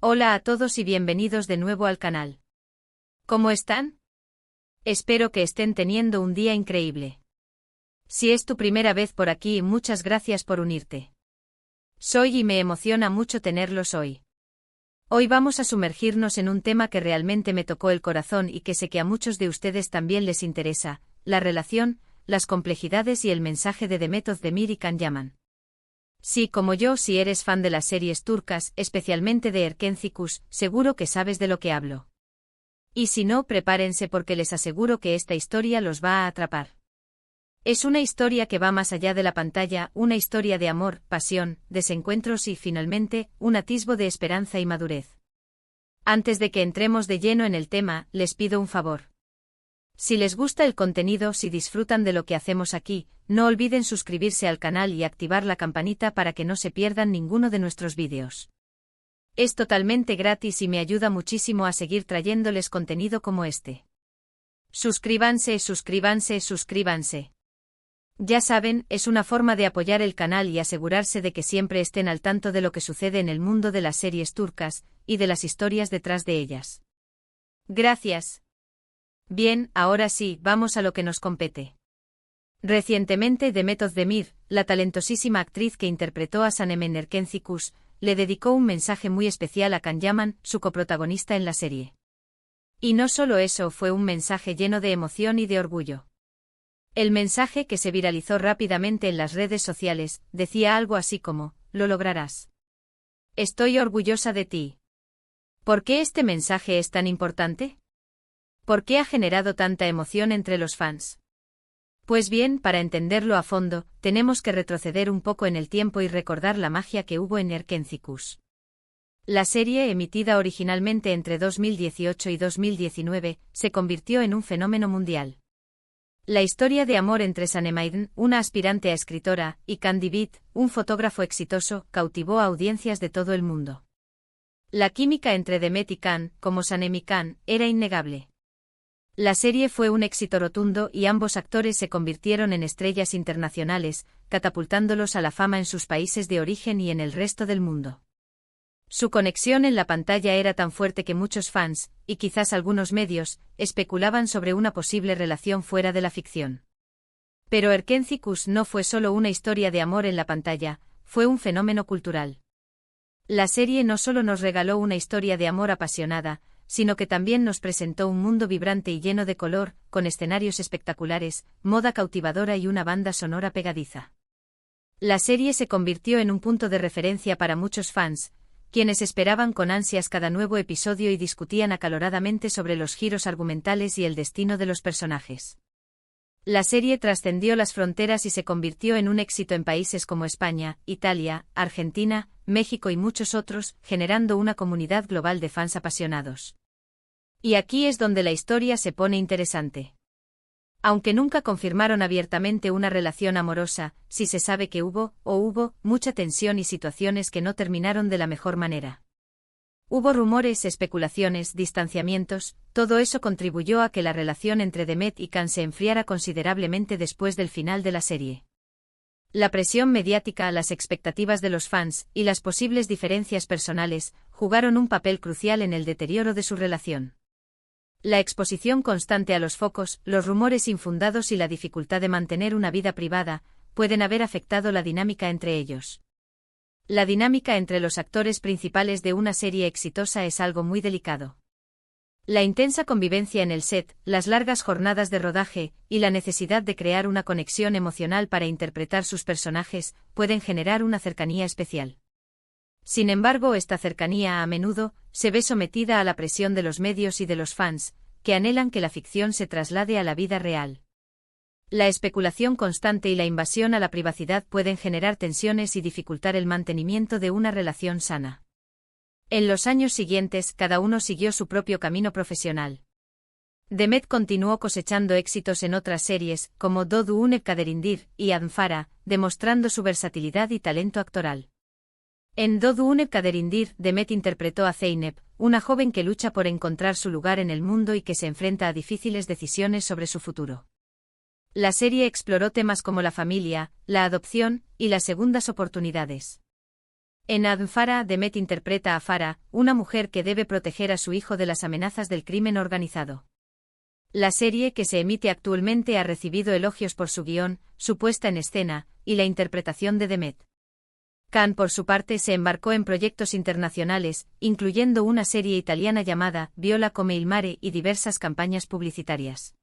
Hola a todos y bienvenidos de nuevo al canal. ¿Cómo están? Espero que estén teniendo un día increíble. Si es tu primera vez por aquí, muchas gracias por unirte. Soy y me emociona mucho tenerlos hoy. Hoy vamos a sumergirnos en un tema que realmente me tocó el corazón y que sé que a muchos de ustedes también les interesa: la relación, las complejidades y el mensaje de Demet Özdemir y Can Yaman. Sí, como yo, si eres fan de las series turcas, especialmente de Erkenci, seguro que sabes de lo que hablo. Y si no, prepárense porque les aseguro que esta historia los va a atrapar. Es una historia que va más allá de la pantalla, una historia de amor, pasión, desencuentros y, finalmente, un atisbo de esperanza y madurez. Antes de que entremos de lleno en el tema, les pido un favor. Si les gusta el contenido, si disfrutan de lo que hacemos aquí, no olviden suscribirse al canal y activar la campanita para que no se pierdan ninguno de nuestros vídeos. Es totalmente gratis y me ayuda muchísimo a seguir trayéndoles contenido como este. Suscríbanse, suscríbanse, suscríbanse. Ya saben, es una forma de apoyar el canal y asegurarse de que siempre estén al tanto de lo que sucede en el mundo de las series turcas, y de las historias detrás de ellas. Gracias. Bien, ahora sí, vamos a lo que nos compete. Recientemente Demet Özdemir, la talentosísima actriz que interpretó a Sanem Erkenci, le dedicó un mensaje muy especial a Can Yaman, su coprotagonista en la serie. Y no solo eso, fue un mensaje lleno de emoción y de orgullo. El mensaje, que se viralizó rápidamente en las redes sociales, decía algo así como: «Lo lograrás. Estoy orgullosa de ti». ¿Por qué este mensaje es tan importante? ¿Por qué ha generado tanta emoción entre los fans? Pues bien, para entenderlo a fondo, tenemos que retroceder un poco en el tiempo y recordar la magia que hubo en Erkenci. La serie, emitida originalmente entre 2018 y 2019, se convirtió en un fenómeno mundial. La historia de amor entre Sanem Aydın, una aspirante a escritora, y Can Divit, un fotógrafo exitoso, cautivó a audiencias de todo el mundo. La química entre Demet y Can, como Sanem y Can, era innegable. La serie fue un éxito rotundo y ambos actores se convirtieron en estrellas internacionales, catapultándolos a la fama en sus países de origen y en el resto del mundo. Su conexión en la pantalla era tan fuerte que muchos fans, y quizás algunos medios, especulaban sobre una posible relación fuera de la ficción. Pero Erkenci no fue solo una historia de amor en la pantalla, fue un fenómeno cultural. La serie no solo nos regaló una historia de amor apasionada, sino que también nos presentó un mundo vibrante y lleno de color, con escenarios espectaculares, moda cautivadora y una banda sonora pegadiza. La serie se convirtió en un punto de referencia para muchos fans, quienes esperaban con ansias cada nuevo episodio y discutían acaloradamente sobre los giros argumentales y el destino de los personajes. La serie trascendió las fronteras y se convirtió en un éxito en países como España, Italia, Argentina, México y muchos otros, generando una comunidad global de fans apasionados. Y aquí es donde la historia se pone interesante. Aunque nunca confirmaron abiertamente una relación amorosa, sí se sabe que hubo mucha tensión y situaciones que no terminaron de la mejor manera. Hubo rumores, especulaciones, distanciamientos, todo eso contribuyó a que la relación entre Demet y Can se enfriara considerablemente después del final de la serie. La presión mediática, las expectativas de los fans, y las posibles diferencias personales, jugaron un papel crucial en el deterioro de su relación. La exposición constante a los focos, los rumores infundados y la dificultad de mantener una vida privada, pueden haber afectado la dinámica entre ellos. La dinámica entre los actores principales de una serie exitosa es algo muy delicado. La intensa convivencia en el set, las largas jornadas de rodaje, y la necesidad de crear una conexión emocional para interpretar sus personajes, pueden generar una cercanía especial. Sin embargo, esta cercanía a menudo se ve sometida a la presión de los medios y de los fans, que anhelan que la ficción se traslade a la vida real. La especulación constante y la invasión a la privacidad pueden generar tensiones y dificultar el mantenimiento de una relación sana. En los años siguientes, cada uno siguió su propio camino profesional. Demet continuó cosechando éxitos en otras series, como Doğduğun Kaderindir y Adnfara, demostrando su versatilidad y talento actoral. En Doğduğun Kaderindir, Demet interpretó a Zeynep, una joven que lucha por encontrar su lugar en el mundo y que se enfrenta a difíciles decisiones sobre su futuro. La serie exploró temas como la familia, la adopción y las segundas oportunidades. En Farah, Demet interpreta a Farah, una mujer que debe proteger a su hijo de las amenazas del crimen organizado. La serie que se emite actualmente ha recibido elogios por su guión, su puesta en escena, y la interpretación de Demet. Khan, por su parte, se embarcó en proyectos internacionales, incluyendo una serie italiana llamada Viola come il mare y diversas campañas publicitarias.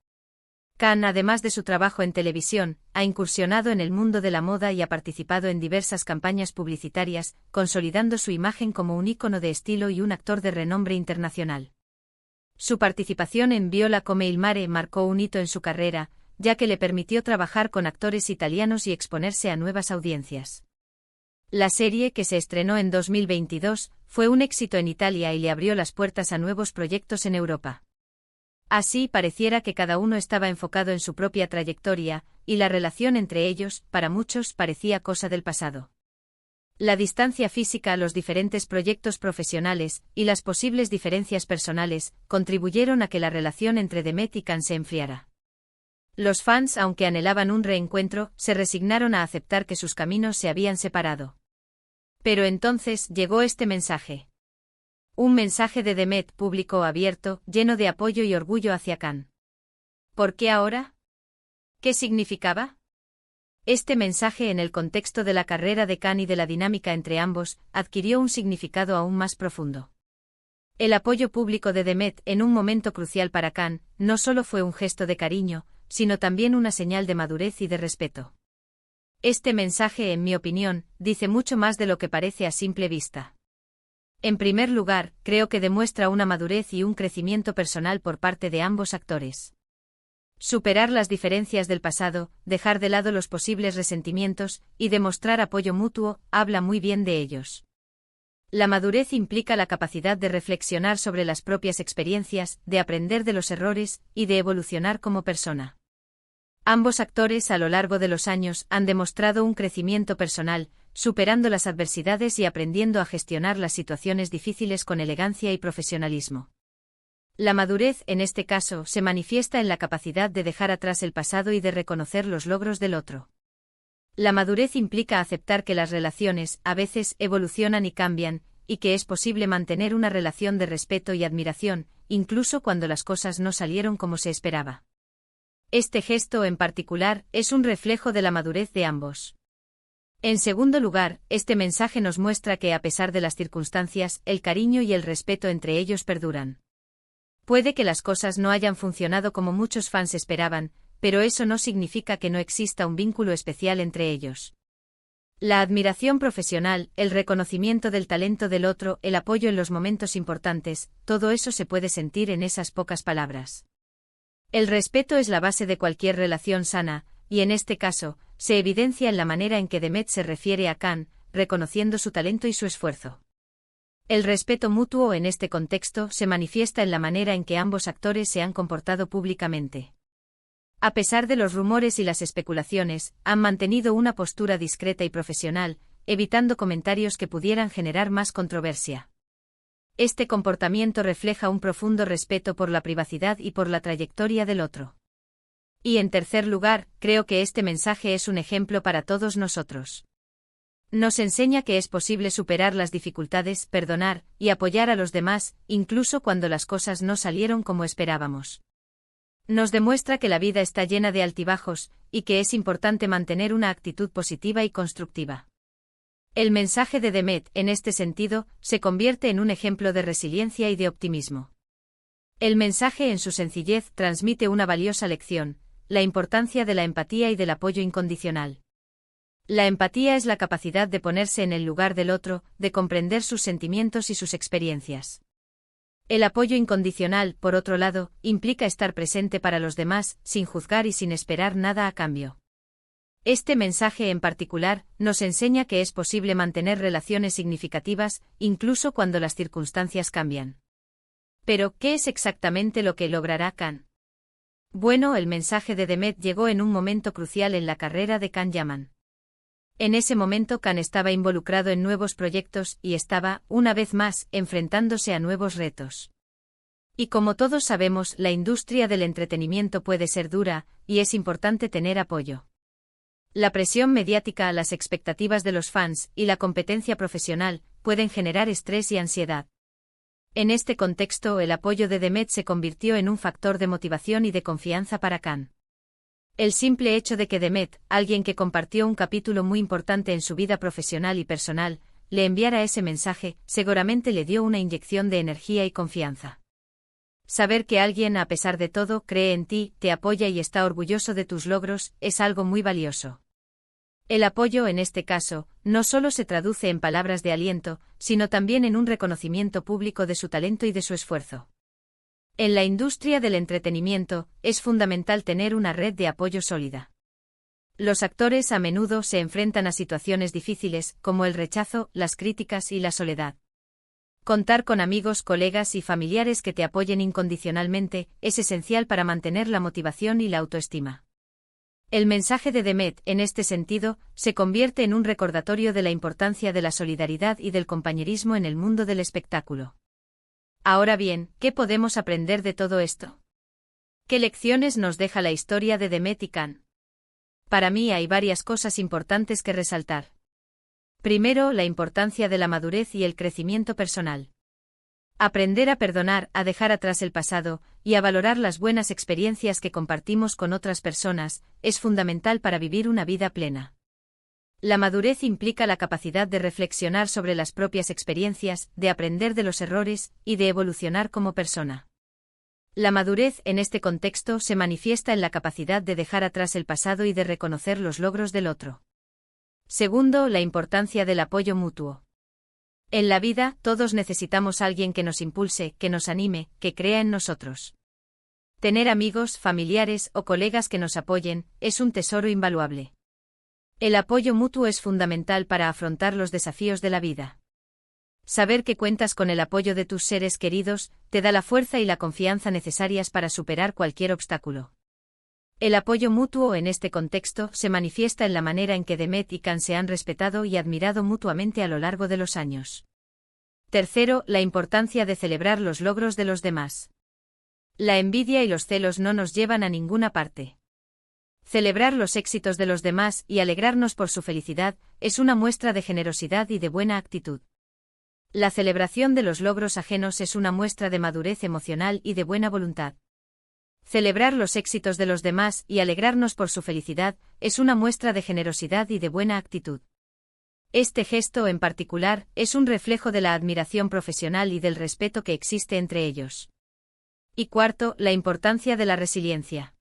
Khan, además de su trabajo en televisión, ha incursionado en el mundo de la moda y ha participado en diversas campañas publicitarias, consolidando su imagen como un ícono de estilo y un actor de renombre internacional. Su participación en Viola come il mare marcó un hito en su carrera, ya que le permitió trabajar con actores italianos y exponerse a nuevas audiencias. La serie, que se estrenó en 2022, fue un éxito en Italia y le abrió las puertas a nuevos proyectos en Europa. Así pareciera que cada uno estaba enfocado en su propia trayectoria, y la relación entre ellos, para muchos, parecía cosa del pasado. La distancia física a los diferentes proyectos profesionales, y las posibles diferencias personales, contribuyeron a que la relación entre Demet y Khan se enfriara. Los fans, aunque anhelaban un reencuentro, se resignaron a aceptar que sus caminos se habían separado. Pero entonces llegó este mensaje. Un mensaje de Demet, público abierto, lleno de apoyo y orgullo hacia Khan. ¿Por qué ahora? ¿Qué significaba? Este mensaje, en el contexto de la carrera de Khan y de la dinámica entre ambos, adquirió un significado aún más profundo. El apoyo público de Demet en un momento crucial para Khan no solo fue un gesto de cariño, sino también una señal de madurez y de respeto. Este mensaje, en mi opinión, dice mucho más de lo que parece a simple vista. En primer lugar, creo que demuestra una madurez y un crecimiento personal por parte de ambos actores. Superar las diferencias del pasado, dejar de lado los posibles resentimientos, y demostrar apoyo mutuo, habla muy bien de ellos. La madurez implica la capacidad de reflexionar sobre las propias experiencias, de aprender de los errores, y de evolucionar como persona. Ambos actores a lo largo de los años han demostrado un crecimiento personal, superando las adversidades y aprendiendo a gestionar las situaciones difíciles con elegancia y profesionalismo. La madurez, en este caso, se manifiesta en la capacidad de dejar atrás el pasado y de reconocer los logros del otro. La madurez implica aceptar que las relaciones, a veces, evolucionan y cambian, y que es posible mantener una relación de respeto y admiración, incluso cuando las cosas no salieron como se esperaba. Este gesto, en particular, es un reflejo de la madurez de ambos. En segundo lugar, este mensaje nos muestra que, a pesar de las circunstancias, el cariño y el respeto entre ellos perduran. Puede que las cosas no hayan funcionado como muchos fans esperaban, pero eso no significa que no exista un vínculo especial entre ellos. La admiración profesional, el reconocimiento del talento del otro, el apoyo en los momentos importantes, todo eso se puede sentir en esas pocas palabras. El respeto es la base de cualquier relación sana, y en este caso, se evidencia en la manera en que Demet se refiere a Khan, reconociendo su talento y su esfuerzo. El respeto mutuo en este contexto se manifiesta en la manera en que ambos actores se han comportado públicamente. A pesar de los rumores y las especulaciones, han mantenido una postura discreta y profesional, evitando comentarios que pudieran generar más controversia. Este comportamiento refleja un profundo respeto por la privacidad y por la trayectoria del otro. Y en tercer lugar, creo que este mensaje es un ejemplo para todos nosotros. Nos enseña que es posible superar las dificultades, perdonar, y apoyar a los demás, incluso cuando las cosas no salieron como esperábamos. Nos demuestra que la vida está llena de altibajos, y que es importante mantener una actitud positiva y constructiva. El mensaje de Demet, en este sentido, se convierte en un ejemplo de resiliencia y de optimismo. El mensaje, en su sencillez, transmite una valiosa lección: la importancia de la empatía y del apoyo incondicional. La empatía es la capacidad de ponerse en el lugar del otro, de comprender sus sentimientos y sus experiencias. El apoyo incondicional, por otro lado, implica estar presente para los demás, sin juzgar y sin esperar nada a cambio. Este mensaje en particular nos enseña que es posible mantener relaciones significativas, incluso cuando las circunstancias cambian. Pero, ¿qué es exactamente lo que logrará Khan? Bueno, el mensaje de Demet llegó en un momento crucial en la carrera de Khan Yaman. En ese momento Khan estaba involucrado en nuevos proyectos y estaba, una vez más, enfrentándose a nuevos retos. Y como todos sabemos, la industria del entretenimiento puede ser dura, y es importante tener apoyo. La presión mediática, las expectativas de los fans y la competencia profesional pueden generar estrés y ansiedad. En este contexto, el apoyo de Demet se convirtió en un factor de motivación y de confianza para Khan. El simple hecho de que Demet, alguien que compartió un capítulo muy importante en su vida profesional y personal, le enviara ese mensaje, seguramente le dio una inyección de energía y confianza. Saber que alguien, a pesar de todo, cree en ti, te apoya y está orgulloso de tus logros, es algo muy valioso. El apoyo, en este caso, no solo se traduce en palabras de aliento, sino también en un reconocimiento público de su talento y de su esfuerzo. En la industria del entretenimiento, es fundamental tener una red de apoyo sólida. Los actores a menudo se enfrentan a situaciones difíciles, como el rechazo, las críticas y la soledad. Contar con amigos, colegas y familiares que te apoyen incondicionalmente es esencial para mantener la motivación y la autoestima. El mensaje de Demet, en este sentido, se convierte en un recordatorio de la importancia de la solidaridad y del compañerismo en el mundo del espectáculo. Ahora bien, ¿qué podemos aprender de todo esto? ¿Qué lecciones nos deja la historia de Demet y Khan? Para mí hay varias cosas importantes que resaltar. Primero, la importancia de la madurez y el crecimiento personal. Aprender a perdonar, a dejar atrás el pasado, y a valorar las buenas experiencias que compartimos con otras personas, es fundamental para vivir una vida plena. La madurez implica la capacidad de reflexionar sobre las propias experiencias, de aprender de los errores, y de evolucionar como persona. La madurez, en este contexto, se manifiesta en la capacidad de dejar atrás el pasado y de reconocer los logros del otro. Segundo, la importancia del apoyo mutuo. En la vida, todos necesitamos a alguien que nos impulse, que nos anime, que crea en nosotros. Tener amigos, familiares o colegas que nos apoyen es un tesoro invaluable. El apoyo mutuo es fundamental para afrontar los desafíos de la vida. Saber que cuentas con el apoyo de tus seres queridos te da la fuerza y la confianza necesarias para superar cualquier obstáculo. El apoyo mutuo en este contexto se manifiesta en la manera en que Demet y Khan se han respetado y admirado mutuamente a lo largo de los años. Tercero, la importancia de celebrar los logros de los demás. La envidia y los celos no nos llevan a ninguna parte. Celebrar los éxitos de los demás y alegrarnos por su felicidad es una muestra de generosidad y de buena actitud. La celebración de los logros ajenos es una muestra de madurez emocional y de buena voluntad. Celebrar los éxitos de los demás y alegrarnos por su felicidad es una muestra de generosidad y de buena actitud. Este gesto en particular es un reflejo de la admiración profesional y del respeto que existe entre ellos. Y cuarto, la importancia de la resiliencia.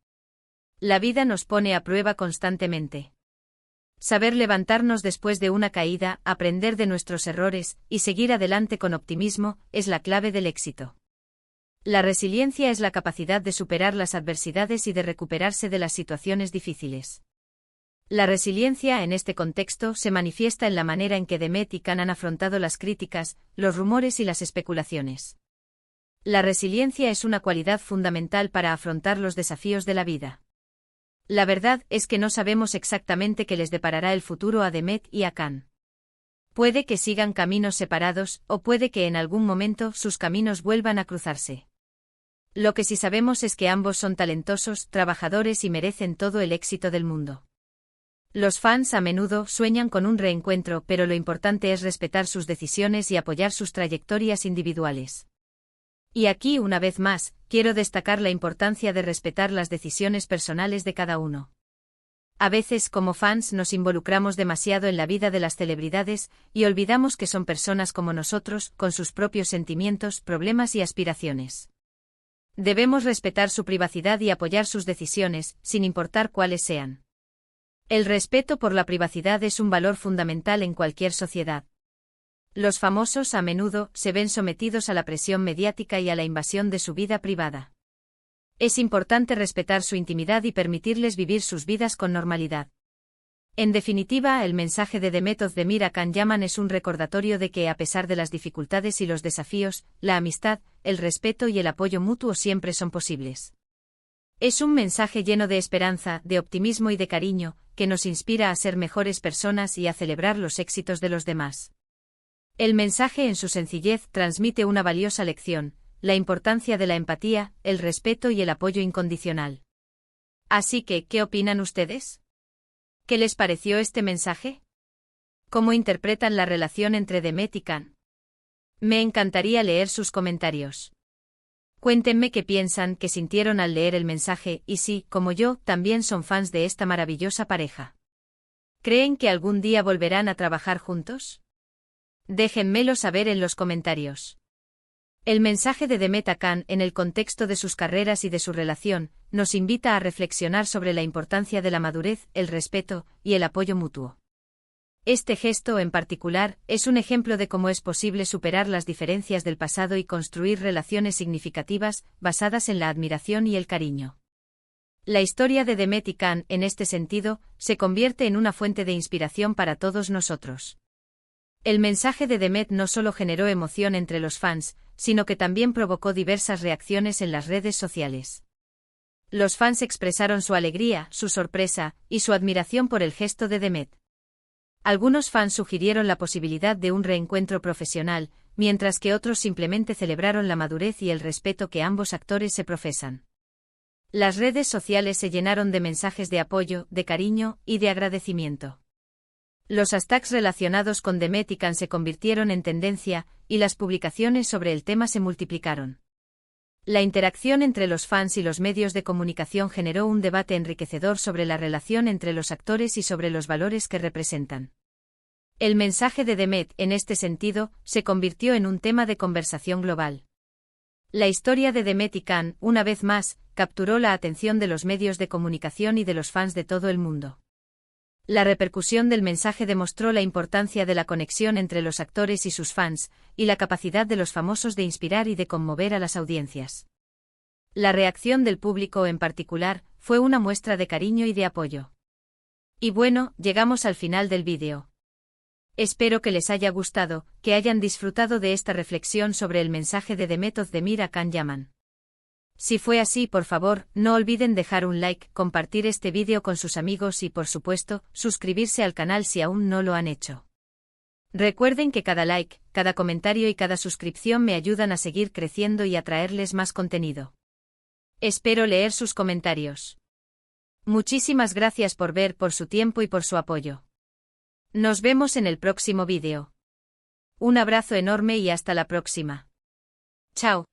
La vida nos pone a prueba constantemente. Saber levantarnos después de una caída, aprender de nuestros errores y seguir adelante con optimismo es la clave del éxito. La resiliencia es la capacidad de superar las adversidades y de recuperarse de las situaciones difíciles. La resiliencia en este contexto se manifiesta en la manera en que Demet y Khan han afrontado las críticas, los rumores y las especulaciones. La resiliencia es una cualidad fundamental para afrontar los desafíos de la vida. La verdad es que no sabemos exactamente qué les deparará el futuro a Demet y a Khan. Puede que sigan caminos separados, o puede que en algún momento sus caminos vuelvan a cruzarse. Lo que sí sabemos es que ambos son talentosos, trabajadores y merecen todo el éxito del mundo. Los fans a menudo sueñan con un reencuentro, pero lo importante es respetar sus decisiones y apoyar sus trayectorias individuales. Y aquí, una vez más, quiero destacar la importancia de respetar las decisiones personales de cada uno. A veces, como fans, nos involucramos demasiado en la vida de las celebridades y olvidamos que son personas como nosotros, con sus propios sentimientos, problemas y aspiraciones. Debemos respetar su privacidad y apoyar sus decisiones, sin importar cuáles sean. El respeto por la privacidad es un valor fundamental en cualquier sociedad. Los famosos a menudo se ven sometidos a la presión mediática y a la invasión de su vida privada. Es importante respetar su intimidad y permitirles vivir sus vidas con normalidad. En definitiva, el mensaje de Demet Özdemir a Khan Yaman es un recordatorio de que, a pesar de las dificultades y los desafíos, la amistad, el respeto y el apoyo mutuo siempre son posibles. Es un mensaje lleno de esperanza, de optimismo y de cariño, que nos inspira a ser mejores personas y a celebrar los éxitos de los demás. El mensaje en su sencillez transmite una valiosa lección, la importancia de la empatía, el respeto y el apoyo incondicional. Así que, ¿qué opinan ustedes? ¿Qué les pareció este mensaje? ¿Cómo interpretan la relación entre Demet y Can? Me encantaría leer sus comentarios. Cuéntenme qué piensan, qué sintieron al leer el mensaje y si, como yo, también son fans de esta maravillosa pareja. ¿Creen que algún día volverán a trabajar juntos? Déjenmelo saber en los comentarios. El mensaje de Demet a Can, en el contexto de sus carreras y de su relación, nos invita a reflexionar sobre la importancia de la madurez, el respeto y el apoyo mutuo. Este gesto, en particular, es un ejemplo de cómo es posible superar las diferencias del pasado y construir relaciones significativas, basadas en la admiración y el cariño. La historia de Demet y Can, en este sentido, se convierte en una fuente de inspiración para todos nosotros. El mensaje de Demet no solo generó emoción entre los fans, sino que también provocó diversas reacciones en las redes sociales. Los fans expresaron su alegría, su sorpresa y su admiración por el gesto de Demet. Algunos fans sugirieron la posibilidad de un reencuentro profesional, mientras que otros simplemente celebraron la madurez y el respeto que ambos actores se profesan. Las redes sociales se llenaron de mensajes de apoyo, de cariño y de agradecimiento. Los hashtags relacionados con Demet y Can se convirtieron en tendencia, y las publicaciones sobre el tema se multiplicaron. La interacción entre los fans y los medios de comunicación generó un debate enriquecedor sobre la relación entre los actores y sobre los valores que representan. El mensaje de Demet, en este sentido, se convirtió en un tema de conversación global. La historia de Demet y Can, una vez más, capturó la atención de los medios de comunicación y de los fans de todo el mundo. La repercusión del mensaje demostró la importancia de la conexión entre los actores y sus fans, y la capacidad de los famosos de inspirar y de conmover a las audiencias. La reacción del público en particular fue una muestra de cariño y de apoyo. Y bueno, llegamos al final del vídeo. Espero que les haya gustado, que hayan disfrutado de esta reflexión sobre el mensaje de Demet Özdemir a Can Yaman. Si fue así, por favor, no olviden dejar un like, compartir este vídeo con sus amigos y, por supuesto, suscribirse al canal si aún no lo han hecho. Recuerden que cada like, cada comentario y cada suscripción me ayudan a seguir creciendo y a traerles más contenido. Espero leer sus comentarios. Muchísimas gracias por ver, por su tiempo y por su apoyo. Nos vemos en el próximo vídeo. Un abrazo enorme y hasta la próxima. Chao.